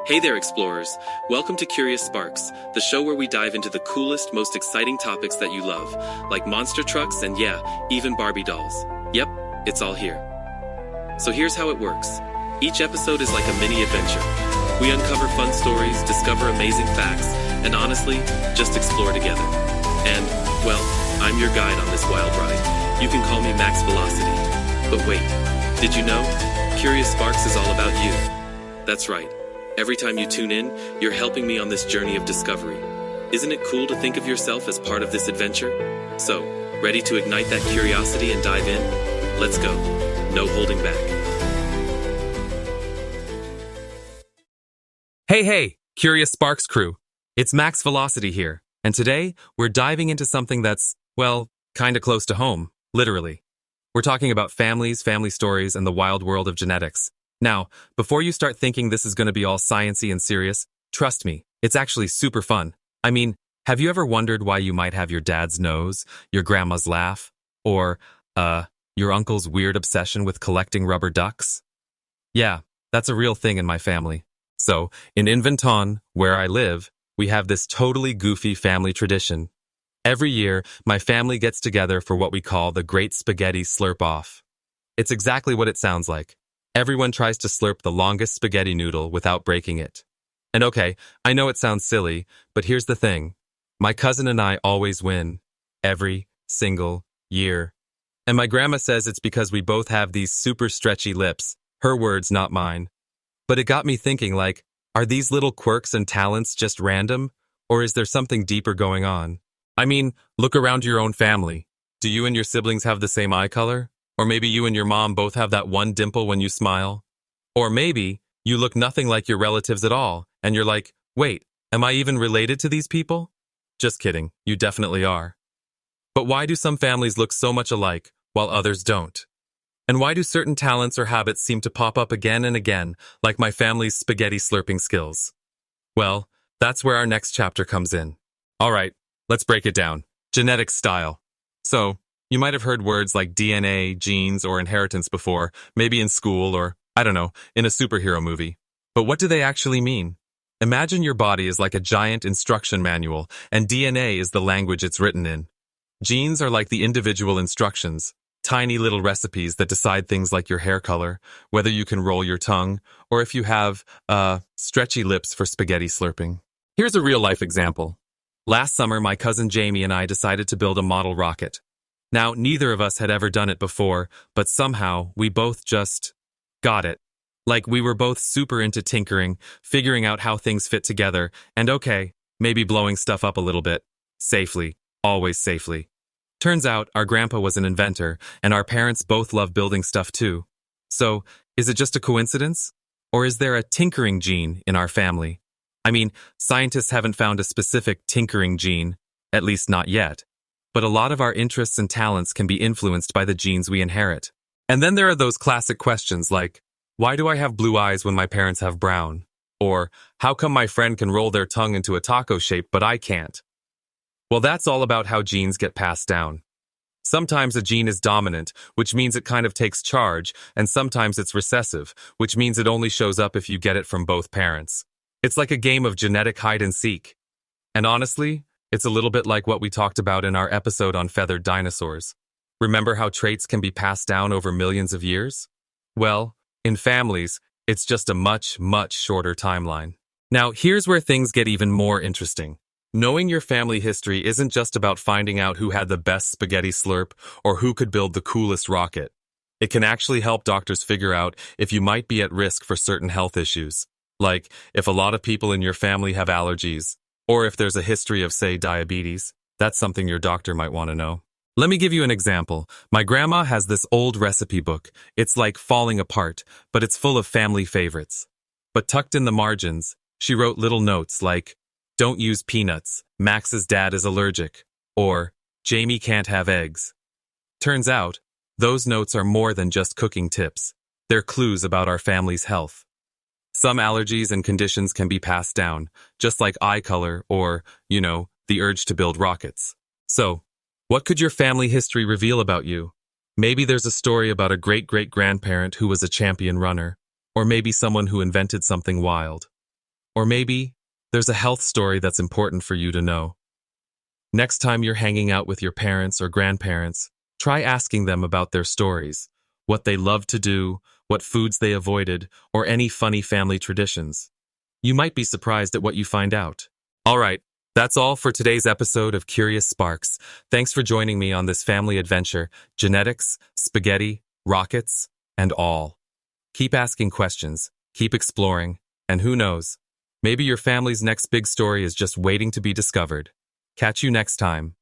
Hey there, explorers. Welcome to Curious Sparks, the show where we dive into the coolest, most exciting topics that you love, like monster trucks and yeah, even Barbie dolls. Yep, it's all here. So here's how it works. Each episode is like a mini adventure. We uncover fun stories, discover amazing facts, and honestly, just explore together. And, well, I'm your guide on this wild ride. You can call me Max Velocity. But wait, did you know? Curious Sparks is all about you. That's right. Every time you tune in, you're helping me on this journey of discovery. Isn't it cool to think of yourself as part of this adventure? So, ready to ignite that curiosity and dive in? Let's go. No holding back. Hey, Curious Sparks crew. It's Max Velocity here, and today we're diving into something that's, well, kinda close to home, literally. We're talking about families, family stories, and the wild world of genetics. Now, before you start thinking this is going to be all sciencey and serious, trust me, it's actually super fun. I mean, have you ever wondered why you might have your dad's nose, your grandma's laugh, or, your uncle's weird obsession with collecting rubber ducks? Yeah, that's a real thing in my family. So, in Inventon, where I live, we have this totally goofy family tradition. Every year, my family gets together for what we call the Great Spaghetti Slurp-Off. It's exactly what it sounds like. Everyone tries to slurp the longest spaghetti noodle without breaking it. And okay, I know it sounds silly, but here's the thing. My cousin and I always win. Every single year. And my grandma says it's because we both have these super stretchy lips. Her words, not mine. But it got me thinking, like, are these little quirks and talents just random? Or is there something deeper going on? I mean, look around your own family. Do you and your siblings have the same eye color? Or maybe you and your mom both have that one dimple when you smile. Or maybe you look nothing like your relatives at all, and you're like, wait, am I even related to these people? Just kidding, you definitely are. But why do some families look so much alike, while others don't? And why do certain talents or habits seem to pop up again and again, like my family's spaghetti slurping skills? Well, that's where our next chapter comes in. All right, let's break it down. Genetic style. So, you might have heard words like DNA, genes, or inheritance before, maybe in school or, I don't know, in a superhero movie. But what do they actually mean? Imagine your body is like a giant instruction manual, and DNA is the language it's written in. Genes are like the individual instructions, tiny little recipes that decide things like your hair color, whether you can roll your tongue, or if you have, stretchy lips for spaghetti slurping. Here's a real-life example. Last summer, my cousin Jamie and I decided to build a model rocket. Now, neither of us had ever done it before, but somehow we both just got it. Like we were both super into tinkering, figuring out how things fit together, and okay, maybe blowing stuff up a little bit. Safely, always safely. Turns out our grandpa was an inventor, and our parents both love building stuff too. So, is it just a coincidence? Or is there a tinkering gene in our family? I mean, scientists haven't found a specific tinkering gene, at least not yet. But a lot of our interests and talents can be influenced by the genes we inherit. And then there are those classic questions like, why do I have blue eyes when my parents have brown? Or, how come my friend can roll their tongue into a taco shape but I can't? Well, that's all about how genes get passed down. Sometimes a gene is dominant, which means it kind of takes charge, and sometimes it's recessive, which means it only shows up if you get it from both parents. It's like a game of genetic hide and seek. And honestly, it's a little bit like what we talked about in our episode on feathered dinosaurs. Remember how traits can be passed down over millions of years? Well, in families, it's just a much, much shorter timeline. Now, here's where things get even more interesting. Knowing your family history isn't just about finding out who had the best spaghetti slurp or who could build the coolest rocket. It can actually help doctors figure out if you might be at risk for certain health issues, like if a lot of people in your family have allergies, or if there's a history of, say, diabetes. That's something your doctor might want to know. Let me give you an example. My grandma has this old recipe book. It's like falling apart, but it's full of family favorites. But tucked in the margins, she wrote little notes like, don't use peanuts, Max's dad is allergic, or Jamie can't have eggs. Turns out, those notes are more than just cooking tips. They're clues about our family's health. Some allergies and conditions can be passed down, just like eye color or, the urge to build rockets. So, what could your family history reveal about you? Maybe there's a story about a great-great-grandparent who was a champion runner, or maybe someone who invented something wild. Or maybe there's a health story that's important for you to know. Next time you're hanging out with your parents or grandparents, try asking them about their stories, what they loved to do, what foods they avoided, or any funny family traditions. You might be surprised at what you find out. All right, that's all for today's episode of Curious Sparks. Thanks for joining me on this family adventure, genetics, spaghetti, rockets, and all. Keep asking questions, keep exploring, and who knows, maybe your family's next big story is just waiting to be discovered. Catch you next time.